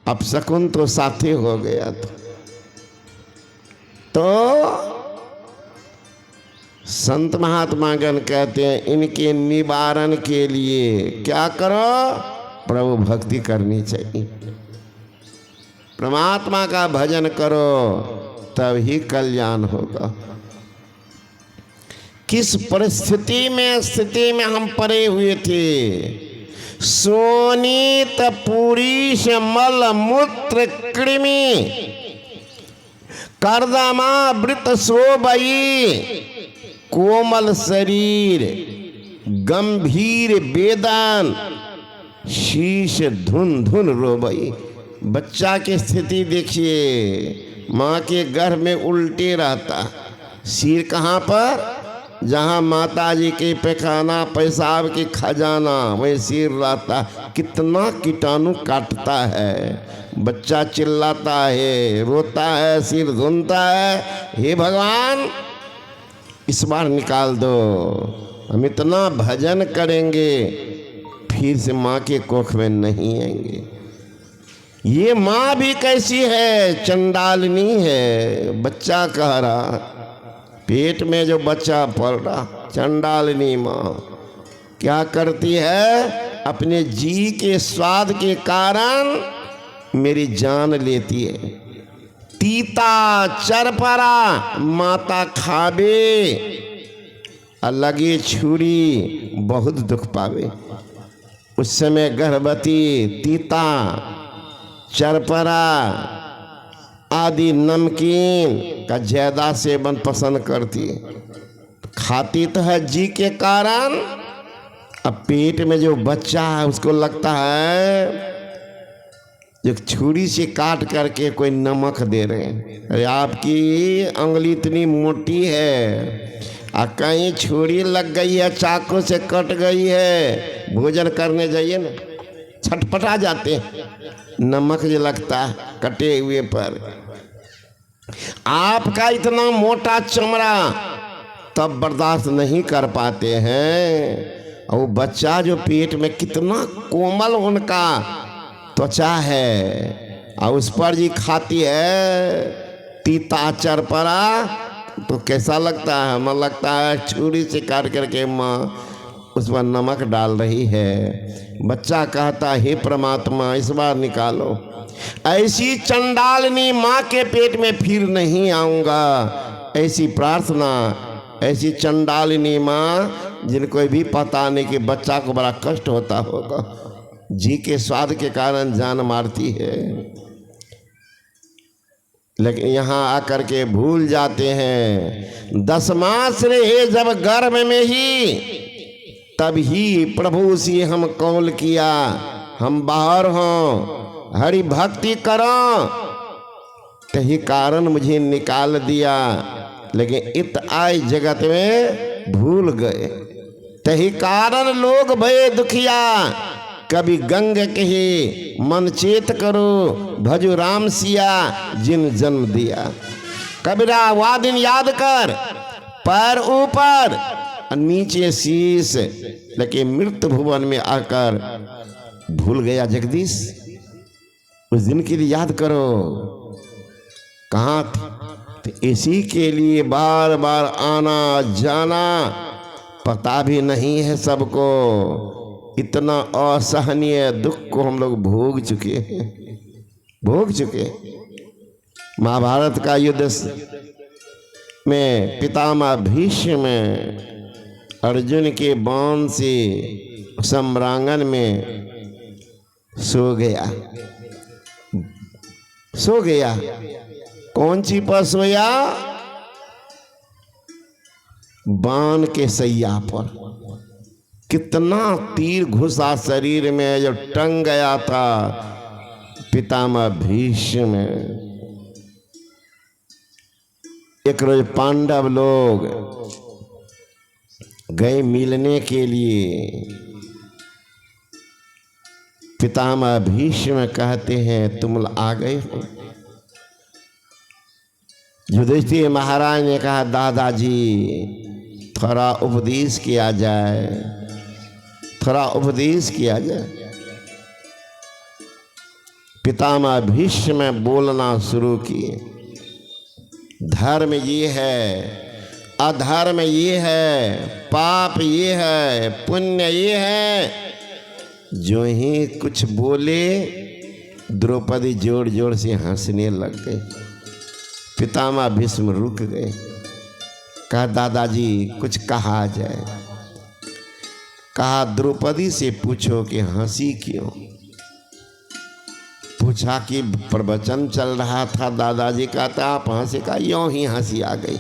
अपशकुन तो साथी हो गया था। तो संत महात्मागण कहते हैं इनके निवारण के लिए क्या करो, प्रभु भक्ति करनी चाहिए, परमात्मा का भजन करो, तब ही कल्याण होगा। किस स्थिति में हम पड़े हुए थे। सोनीत पुरीश मल मूत्र कृमि कर्दमा वृत शोभई कोमल शरीर गंभीर वेदन शीश धुन धुन रोबई। बच्चा की स्थिति देखिए, माँ के गर्भ में उल्टे रहता, सिर कहाँ पर, जहाँ माता जी के पैखाना पेशाब की खजाना वही सिर रहता। कितना कीटाणु काटता है, बच्चा चिल्लाता है, रोता है, सिर धुनता है। हे भगवान इस बार निकाल दो, हम इतना भजन करेंगे फिर से माँ के कोख में नहीं आएंगे। ये माँ भी कैसी है, चंडालनी है। बच्चा कह रहा, पेट में जो बच्चा पल रहा, चंडालनी माँ क्या करती है, अपने जी के स्वाद के कारण मेरी जान लेती है। तीता चरपरा माता खावे, लगे छुरी बहुत दुख पावे। उस समय गर्भवती तीता चरपरा आदि नमकीन का ज्यादा सेवन पसंद करती है, खाती तो है जी के कारण। अब पेट में जो बच्चा है उसको लगता है एक छुरी से काट करके कोई नमक दे रहे हैं। अरे आपकी उंगली इतनी मोटी है और कहीं छुरी लग गई है, चाकू से कट गई है, भोजन करने जाइए ना छटपटा जाते हैं, नमक जो लगता है कटे हुए पर। आपका इतना मोटा चमड़ा तब बर्दाश्त नहीं कर पाते हैं, और वो बच्चा जो पेट में कितना कोमल उनका त्वचा है, और उस पर जी खाती है तीता चरपरा, तो कैसा लगता है, मन लगता है छुरी से काट करके माँ उस पर नमक डाल रही है। बच्चा कहता हे परमात्मा इस बार निकालो, ऐसी चंडालनी माँ के पेट में फिर नहीं आऊँगा। ऐसी प्रार्थना, ऐसी चंडालनी माँ जिनको भी पता नहीं कि बच्चा को बड़ा कष्ट होता होगा, जी के स्वाद के कारण जान मारती है, लेकिन यहाँ आकर के भूल जाते हैं। 10 मास रहे जब गर्भ में ही, तब ही प्रभु से हम कौल किया, हम बाहर हों, हरि भक्ति करो, तही कारण मुझे निकाल दिया। लेकिन इत आय जगत में भूल गए, तही कारण लोग भये दुखिया। कभी गंग कहे मन चेत करो, भजो राम सिया जिन जन्म दिया। कबीरा वादिन याद कर, पैर ऊपर नीचे शीश, लेकिन मृत्यु भुवन में आकर भूल गया जगदीश। उस दिन के लिए याद करो, कहाँ थे? तो इसी के लिए बार बार आना जाना, पता भी नहीं है सबको। इतना असहनीय दुख को हम लोग भोग चुके हैं, भोग चुके। महाभारत का युद्ध में पितामह भीष्म अर्जुन के बाण से सम्रांगण में सो गया। कौन सी पर सोया? बाण के सैया पर। कितना तीर घुसा शरीर में, जो टंग गया था पितामह भीष्म। एक रोज पांडव लोग गए मिलने के लिए। पितामह भीष्म कहते हैं तुम आ गए हो। युधिष्ठिर महाराज ने कहा दादाजी थोड़ा उपदेश किया जाए, थोड़ा उपदेश किया जाए। पितामह भीष्म बोलना शुरू किए। धर्म ये है, अधर्म ये है, पाप ये है, पुण्य ये है। जो ही कुछ बोले द्रौपदी जोर जोर से हंसने लग गए। पितामह भीष्म रुक गए। कहा दादाजी कुछ कहा जाए। कहा द्रौपदी से पूछो कि हंसी क्यों। पूछा कि प्रवचन चल रहा था दादाजी का, तो आप हंसे। का यूं ही हंसी आ गई,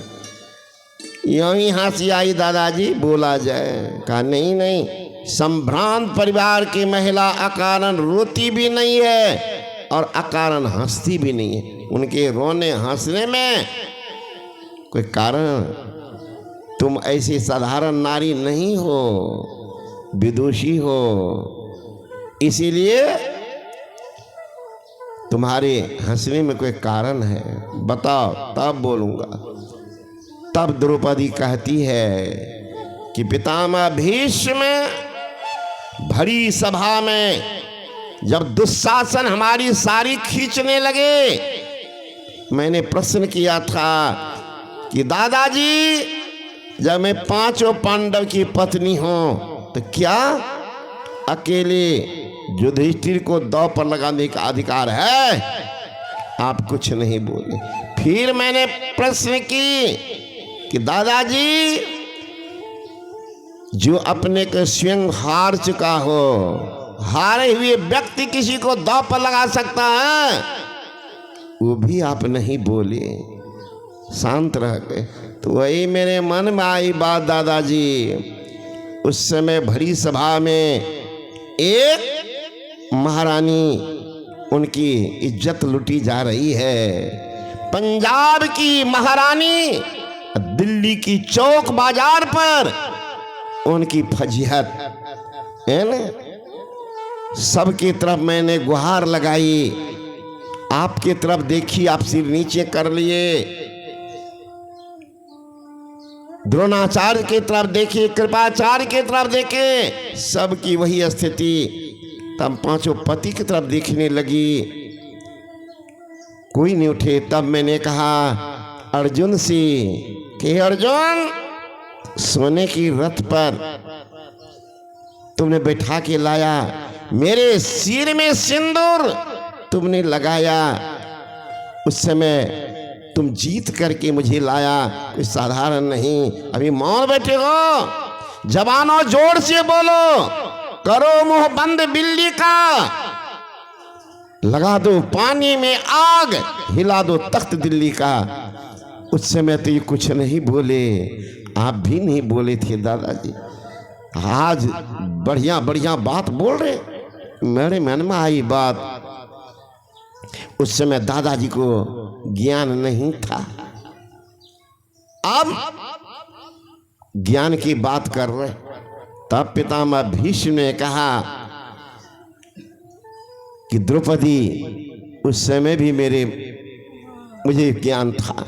यूं ही हंसी आई दादाजी, बोला जाए। कहा नहीं नहीं, संभ्रांत परिवार की महिला अकारण रोती भी नहीं है और अकारण हंसती भी नहीं है। उनके रोने हंसने में कोई कारण। तुम ऐसी साधारण नारी नहीं हो, विदुषी हो, इसीलिए तुम्हारे हंसने में कोई कारण है, बताओ तब बोलूंगा। तब द्रौपदी कहती है कि पितामह भीष्म, भरी सभा में जब दुशासन हमारी सारी खींचने लगे, मैंने प्रश्न किया था कि दादाजी जब मैं पांचों पांडव की पत्नी हूं तो क्या अकेले युधिष्ठिर को दांव पर लगाने का अधिकार है? आप कुछ नहीं बोले। फिर मैंने प्रश्न की कि दादाजी जो अपने को स्वयं हार चुका हो, हारे हुए व्यक्ति किसी को दांव पर लगा सकता है? वो भी आप नहीं बोले, शांत रह गए। तो वही मेरे मन में आई बात दादाजी। उस समय भरी सभा में एक महारानी, उनकी इज्जत लुटी जा रही है। पंजाब की महारानी दिल्ली की चौक बाजार पर उनकी फजीहत है ना। सबकी तरफ मैंने गुहार लगाई, आपकी तरफ देखी, आप सिर नीचे कर लिए। द्रोणाचार्य की तरफ देखिए, कृपाचार्य की तरफ देखे, सबकी वही स्थिति। तब पांचों पति की तरफ देखने लगी, कोई नहीं उठे। तब मैंने कहा अर्जुन से कि अर्जुन, सोने की रथ पर तुमने बैठा के लाया, मेरे सिर में सिंदूर तुमने लगाया, उस समय तुम जीत करके मुझे लाया, कोई साधारण नहीं। अभी मौन बैठे हो? जवानों जोर से बोलो, करो मुंह बंद बिल्ली का, लगा दो पानी में आग, हिला दो तख्त दिल्ली का। उस समय तो ये कुछ नहीं बोले, आप भी नहीं बोले थे दादाजी। आज बढ़िया बढ़िया बात बोल रहे। मेरे मन में आई बात। उस समय दादाजी को ज्ञान नहीं था, अब ज्ञान की बात कर रहे। तब पितामह भीष्म ने कहा कि द्रौपदी, उस समय भी मुझे ज्ञान था,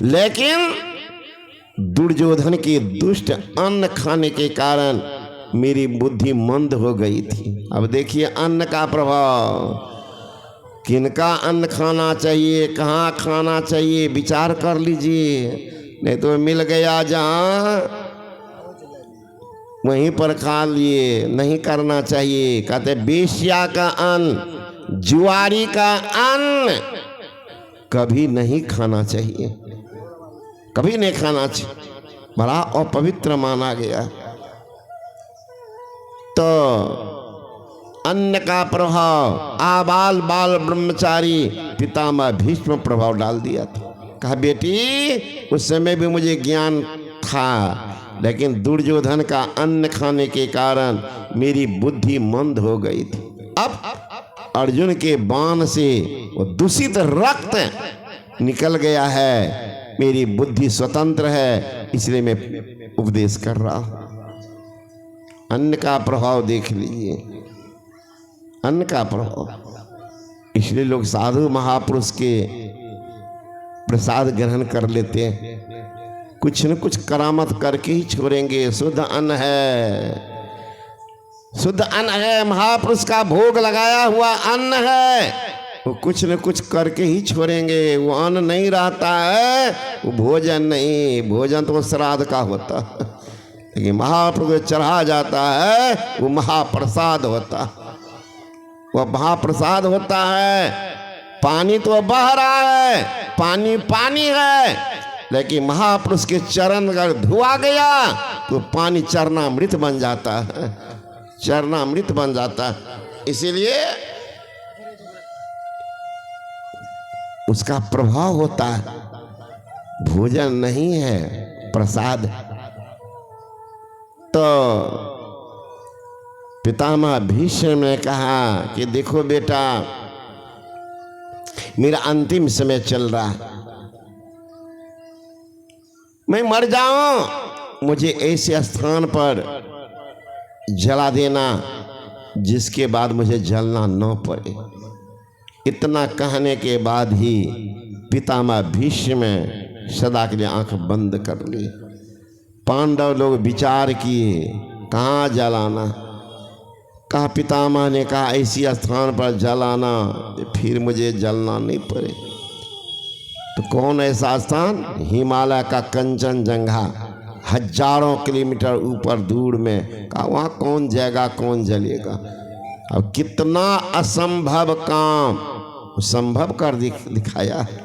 लेकिन दुर्योधन के दुष्ट अन्न खाने के कारण मेरी बुद्धि मंद हो गई थी। अब देखिए अन्न का प्रभाव, किनका अन्न खाना चाहिए, कहाँ खाना चाहिए, विचार कर लीजिए। नहीं तो मिल गया जहाँ वहीं पर खा लिए, नहीं करना चाहिए। कहते बेश्या का अन्न, जुआरी का अन्न कभी नहीं खाना चाहिए, कभी नहीं खाना चाहिए, बड़ा अपवित्र माना गया। तो अन्न का प्रभाव आबाल बाल ब्रह्मचारी पितामह भीष्म प्रभाव डाल दिया था। कहा बेटी, उस समय भी मुझे ज्ञान था, लेकिन दुर्योधन का अन्न खाने के कारण मेरी बुद्धि मंद हो गई थी। अब अर्जुन के बाण से वो दूषित रक्त निकल गया है, मेरी बुद्धि स्वतंत्र है, इसलिए मैं उपदेश कर रहा हूं। अन्न का प्रभाव देख लीजिए, अन्न का प्रभाव। इसलिए लोग साधु महापुरुष के प्रसाद ग्रहण कर लेते हैं, कुछ न कुछ करामत करके ही छोड़ेंगे। शुद्ध अन्न है, शुद्ध अन्न है, महापुरुष का भोग लगाया हुआ अन्न है, वो कुछ न कुछ करके ही छोड़ेंगे। वो अन्न नहीं रहता है, वो भोजन नहीं, भोजन तो श्राद्ध का होता है, लेकिन महाप्रभु चढ़ा जाता है वो महाप्रसाद होता, वह महाप्रसाद होता है। पानी तो बह रहा है, पानी पानी है, लेकिन महापुरुष के चरण अगर धुआ गया तो पानी चरणामृत बन जाता है, चरणामृत बन जाता है। इसीलिए उसका प्रभाव होता है, भोजन नहीं है, प्रसाद। तो पितामह भीष्म ने कहा कि देखो बेटा, मेरा अंतिम समय चल रहा है, मैं मर जाऊं, मुझे ऐसे स्थान पर जला देना जिसके बाद मुझे जलना न पड़े। इतना कहने के बाद ही पितामह भीष्म में सदा के लिए आंख बंद कर ली। पांडव लोग विचार किए कहाँ जलाना, कहा पितामह ने कहा ऐसी स्थान पर जलाना फिर मुझे जलना नहीं पड़े। तो कौन ऐसा स्थान? हिमालय का कंचनजंगा, हजारों किलोमीटर ऊपर दूर में। कहा वहाँ कौन जाएगा, कौन जलेगा। अब कितना असंभव काम संभव कर दिखाया है,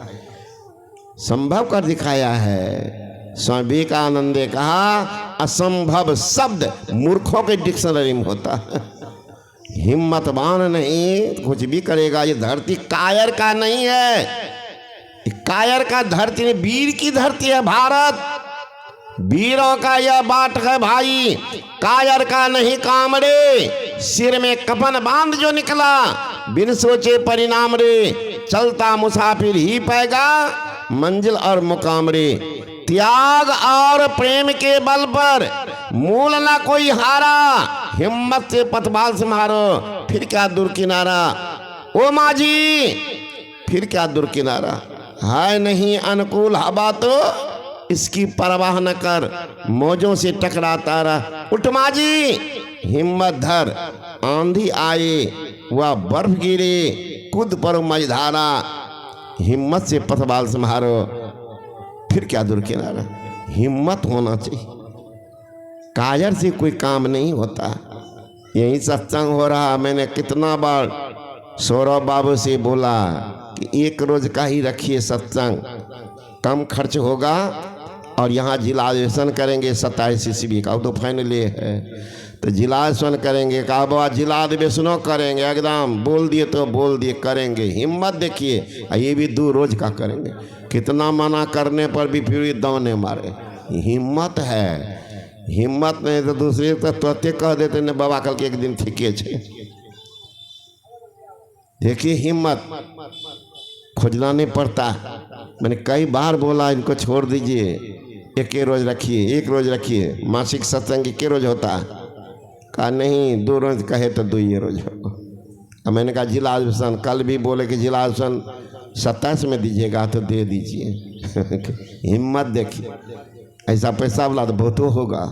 संभव कर दिखाया है। स्वामी विवेकानंद ने कहा असंभव शब्द मूर्खों के डिक्शनरी में होता है। हिम्मतवान नहीं कुछ भी करेगा। ये धरती कायर का नहीं है, कायर का धरती नहीं, वीर की धरती है भारत। वीरों का यह बाट है भाई, कायर का नहीं काम रे। सिर में कफन बांध जो निकला, बिन सोचे परिणाम रे। चलता मुसाफिर ही पाएगा मंजिल और मुकाम रे। त्याग और प्रेम के बल पर मूल ना कोई हारा। हिम्मत से पतवाल से मारो, फिर क्या दूर किनारा। ओ माजी, फिर क्या दूर किनारा। है नहीं अनुकूल हवा तो इसकी परवाह न कर, मौजों से टकराता रहा। उठ माजी, हिम्मत धर, आंधी आए वह बर्फ गिरे, कूद पर मझधारा। हिम्मत से पतवाल संभारो, फिर क्या दूर किनारा। हिम्मत होना चाहिए, कायर से कोई काम नहीं होता। यही सत्संग हो रहा, मैंने कितना बार सौरभ बाबू से बोला कि एक रोज का ही रखिए सत्संग, कम खर्च होगा और यहाँ जिला अधिवेशन करेंगे 27 ईस्वी का, तो फाइनल है। तो जिला अधिवेशन करेंगे, कहा बाबा जिला अधिवेशनों करेंगे, एकदम बोल दिए तो बोल दिए, करेंगे। हिम्मत देखिए, ये भी 2 रोज का करेंगे। कितना मना करने पर भी फिर भी दौने मारे। हिम्मत है, हिम्मत नहीं तो दूसरे तो कह देते ने बाबा कल के एक दिन ठीके छे। देखिए हिम्मत खोजना नहीं पड़ता। मैंने कई बार बोला इनको छोड़ दीजिए, एक रोज रखिए, एक रोज रखिए। मासिक सत्संग के रोज होता है? कहा नहीं, 2 रोज कहे तो 2 रोज होगा। अब मैंने कहा जिला अधिवेशन, कल भी बोले कि जिला अधिवेशन 27 में दीजिएगा तो दे दीजिए। हिम्मत देखिए, ऐसा पैसा वाला तो बहुत होगा,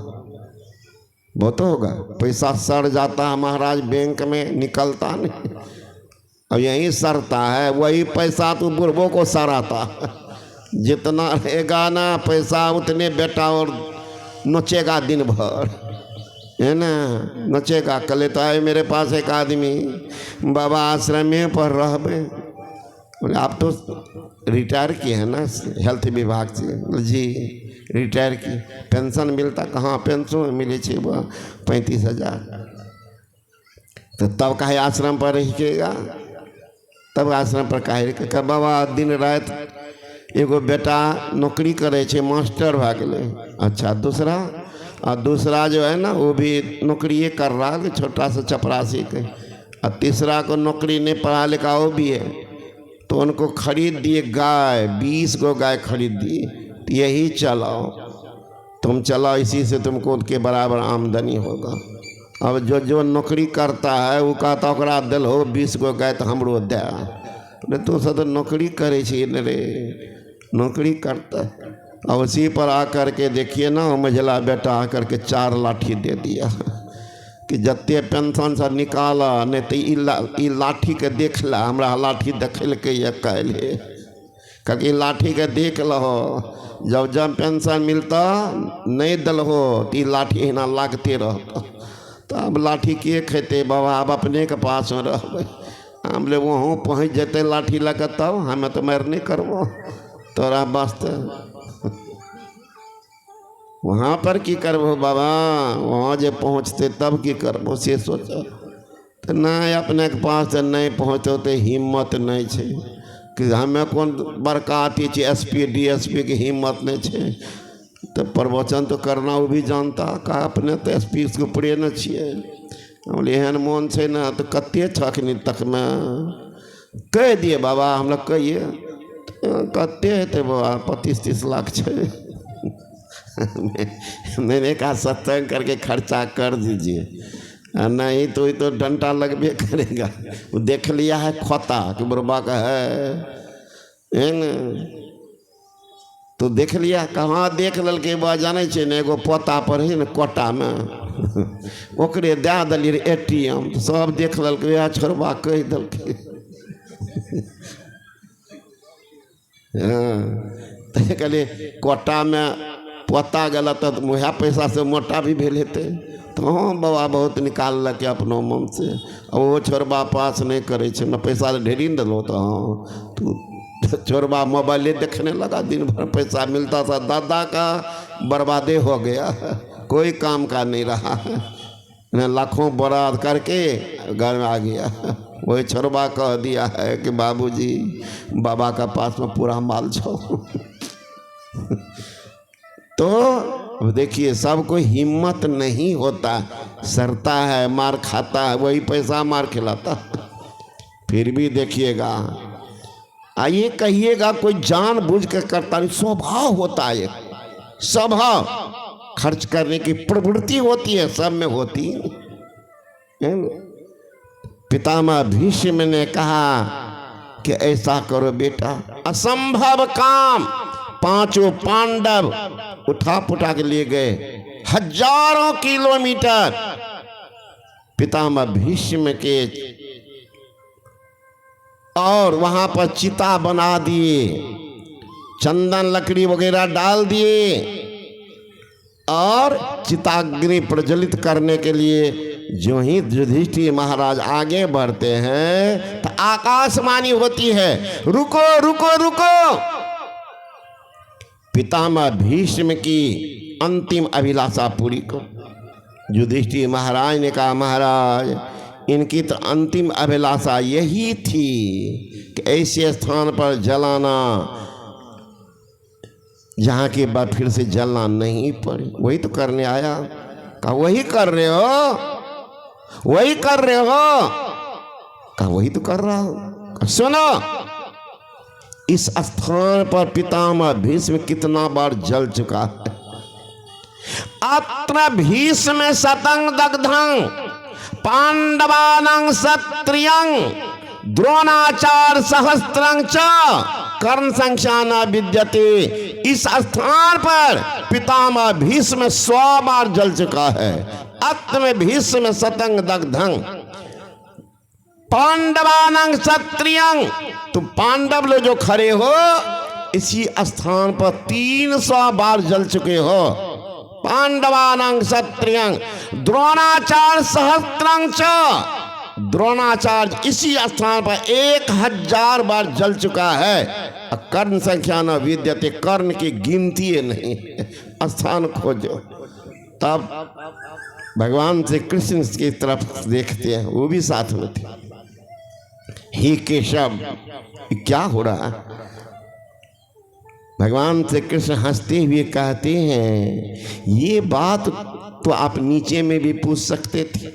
बहुत होगा। पैसा सड़ जाता है महाराज, बैंक में निकलता नहीं। अब यही सरता है, वही पैसा तो बुढ़बों को सराता। जितना रहेगा ना पैसा उतने बेटा और नोचेगा दिन भर, है ना, नोचेगा। कल तो आए मेरे पास एक आदमी, बाबा आश्रम में पर रहबे। आप तो रिटायर किए हैं ना हेल्थ विभाग से? जी रिटायर की। पेंशन मिलता? कहाँ पेंशन मिले छे 35,000। तो तब कहे आश्रम पर रहिएगा, तब आश्रम पर कहे कर बाबा दिन रात। एगो बेटा नौकरी करे छे, मास्टर भा गए। अच्छा, दूसरा? और दूसरा जो है ना वो भी नौकरी कर रहा है, छोटा सा चपरासी के। और तीसरा को नौकरी नहीं, पढ़ा लिखा वो भी है। तो उनको खरीद दिए गाय, 20 गो गाय खरीद दिए। तो यही चलाओ, तुम चलाओ, इसी से तुमको उनके बराबर आमदनी होगा। अब जो जो नौकरी करता है वो कहता ओकरा दिल हो 20 गो गाय तो हमरो दे। अरे तू सब तो नौकरी करे छी न रे, नौकरी करता। और उसी पर आकर के देखिए ना, मझला बेटा आकर के 4 लाठी दे दिया। कि जते पेंशन से निकाला नहीं तो ई लाठी के देख ला, हमरा लाठी देखेलकै ये काल्हि, कि लाठी के देख लहो, जब जब पेंशन मिलता नहीं दलहो तो ई लाठी हिना लागते रहता। तो अब लाठी के खेते बाबा, अब अपने के पास में रहबै, हम लोग वहाँ पहुँच जेते लाठी लगे तब हमें तो मार नहीं करबो तोरा वास्ते। वहाँ पर की करबो बाबा, वहाँ जे पहुँचते तब की करबो से सोचो। तो नहीं अपने के पास से नहीं पहुँचो तो हिम्मत नहीं छे कि हमें कौन बड़का अथी छे SP DSP की हिम्मत नहीं छे। तो प्रवचन तो करना वो भी जानता, का अपने तो SP के ऊपरे न छिए। हम एहन मन छे ना तो कते छखनी तक में कह दिए बाबा, हम लोग कहिए कते हेते बाबा, 25-30 लाख छे। मैंने कहा सत्संग करके खर्चा कर दीजिए, नहीं तो डंडा लगबे करेगा। वो देख लिया है खोता कि बुरबा का है न, तो देख लिया कहाँ देख ललके बा जाने छे ने, एगो पोता पर है न कोटा में ओकरे दे दिलिए ATM, तो सब देख ललके वह छोड़बा कह दलके। हाँ तो कहलिए कोटा में पोता गल तो वह पैसा से मोटा भी भेल हेते। तो हाँ बाबा बहुत निकाल के अपनो मन से, अब वो छोड़बा पास नहीं करे छे, मैं पैसा ढेरी न दिलो। तो हाँ तू छोड़बा मोबाइल देखने लगा, दिन भर पैसा मिलता था, दादा का बर्बादे हो गया, कोई काम का नहीं रहा, लाखों बर्बाद करके घर में आ गया। वही छोड़बा कह दिया है कि बाबूजी बाबा का पास में पूरा माल छो। तो अब देखिए सबको हिम्मत नहीं होता, सरता है, मार खाता है, वही पैसा मार खिलाता। फिर भी देखिएगा, आइए कहिएगा कोई जानबूझ के करता नहीं, स्वभाव होता है, स्वभाव खर्च करने की प्रवृत्ति होती है, सब में होती है। पितामह भीष्म ने कहा कि ऐसा करो बेटा, असंभव काम। पांचों पांडव उठा पुठा के लिए गए हजारों किलोमीटर पितामह भीष्म के, और वहां पर चिता बना दिए, चंदन लकड़ी वगैरह डाल दिए, और चिताग्नि प्रज्वलित करने के लिए जो ही युधिष्ठिर महाराज आगे बढ़ते हैं तो आकाशवाणी होती है, रुको रुको रुको। पितामह भीष्म की अंतिम अभिलाषा पूरी करो। युधिष्ठिर महाराज ने कहा महाराज इनकी तो अंतिम अभिलाषा यही थी कि ऐसे स्थान पर जलाना जहाँ के बाद फिर से जलना नहीं पड़े, वही तो करने आया। कहा वही कर रहे हो, वही कर रहे हो। कहा वही तो कर रहा हूं। सुनो, इस स्थान पर पितामह भीष्म कितना बार जल चुका है। अत्र भीष्म शतं दग्धं पांडवानां क्षत्रियं द्रोणाचार्य सहस्त्रं च कर्ण संख्या न विद्यते। इस स्थान पर पितामह भीष्म 100 बार जल चुका है। अत्र भीष्म शतं दग्धं पांडवानां क्षत्रियं, तुम पांडव लोग जो खड़े हो इसी स्थान पर 300 बार जल चुके हो। पांडवानां क्षत्रियं द्रोणाचार्य सहस्त्रं च, द्रोणाचार्य इसी स्थान पर 1000 बार जल चुका है। कर्ण संख्या न विद्यते, कर्ण की गिनती नहीं। स्थान खोजो। तब भगवान श्री कृष्ण की तरफ देखते हैं, वो भी साथ में थे। हे केशव क्या हो रहा है? भगवान श्री कृष्ण हंसते हुए कहते हैं ये बात तो आप नीचे में भी पूछ सकते थे,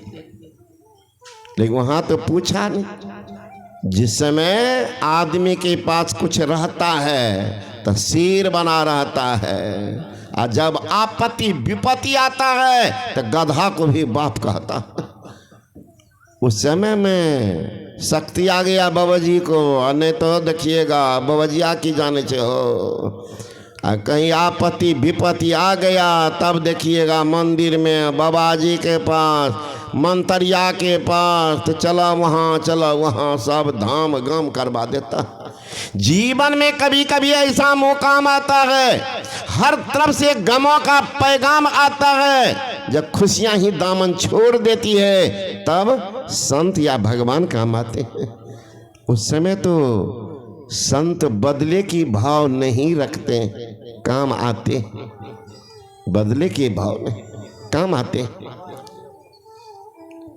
लेकिन वहां तो पूछा नहीं। जिस समय आदमी के पास कुछ रहता है तो सिर बना रहता है, और जब आपत्ति विपत्ति आता है तो गधा को भी बाप कहता है। उस समय में शक्ति आ गया बाबा जी को, और नहीं तो देखिएगा बाबा जी की जाने से हो, कहीं आपत्ति विपत्ति आ गया तब देखिएगा मंदिर में बाबा जी के पास मंतरिया के पास, तो चला वहाँ सब धाम गम करवा देता। जीवन में कभी कभी ऐसा मुकाम आता है, हर तरफ से गमों का पैगाम आता है, जब खुशियां ही दामन छोड़ देती है तब संत या भगवान काम आते हैं। उस समय तो संत बदले की भाव नहीं रखते, काम आते, बदले के भाव में काम आते।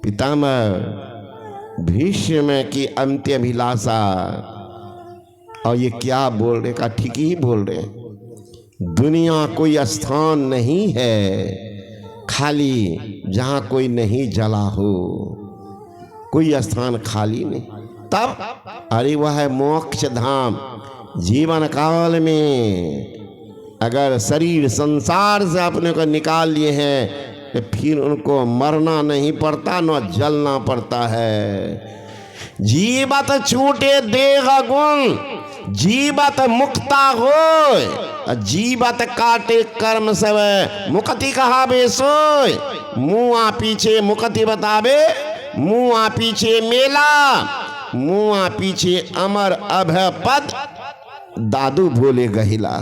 पितामह भीष्म की अंत्य अभिलाषा, और ये क्या बोल रहे, का ठीक ही बोल रहे, दुनिया कोई स्थान नहीं है खाली जहां कोई नहीं जला हो, कोई स्थान खाली नहीं। तब अरे वह है मोक्ष धाम। जीवन काल में अगर शरीर संसार से अपने को निकाल लिए हैं तो फिर उनको मरना नहीं पड़ता, न जलना पड़ता है। जीवत छूटे देह गुण, जीवत मुक्ता हो, जीवत काटे कर्म सब, मुक्ति कहावे सोय। मुआ पीछे मुक्ति बतावे, मुआ पीछे मेला, मुआ पीछे अमर अभय पद, दादू भोले गहिला।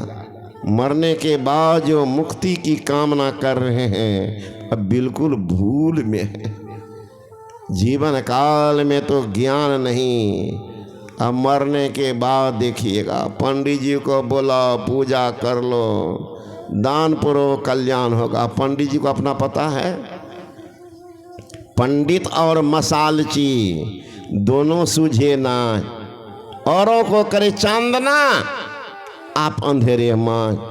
मरने के बाद जो मुक्ति की कामना कर रहे हैं अब बिल्कुल भूल में है। जीवन काल में तो ज्ञान नहीं, अब मरने के बाद देखिएगा, पंडित जी को बोला पूजा कर लो, दान पुरो कल्याण होगा। पंडित जी को अपना पता है, पंडित और मसालची दोनों सूझे ना, औरों को करे चांदना, आप अंधेरे माँ।